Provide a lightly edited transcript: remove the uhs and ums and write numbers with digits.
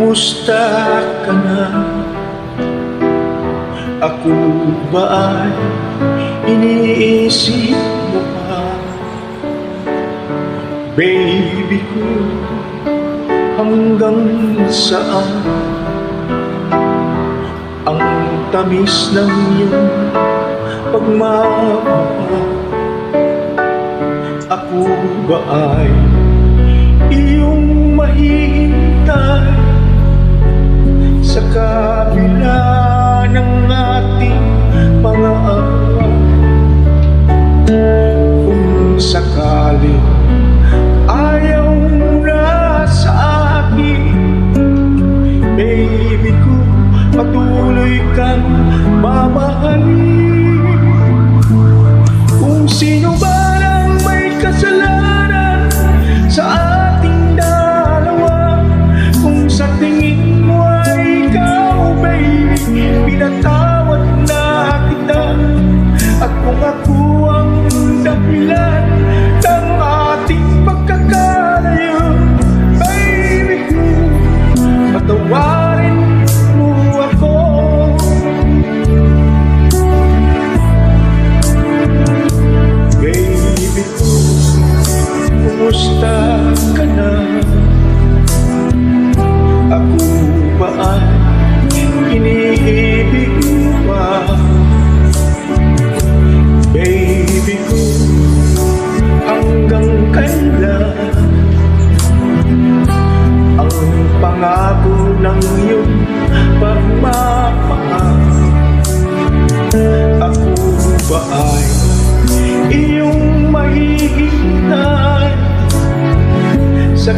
Kumusta ka na? Ako ba ay iniisip mo pa? Baby ko, hanggang saan ang tamis ng iyong pagmamahal? Ako ba ay iyong mahihintay sa kabila ng ating mga away? Kung sakaling ayaw mo na sa akin, baby ko, patuloy kang mamahalin. Kung sino ba ang may kasalanan sa ating dalawa, kung sa tingin mo ay ikaw, baby, pinatawad na kita. At kung ako ang dahilan ng ating pagkakalayo, baby ko, patawarin mo ako. Baby ko, kumusta ka na? Ako ba ay iniibig mo pa? Baby ko, hanggang kailan ang pangako ng iyong pagmamahal? Ako ba ay iyong mahihintay sa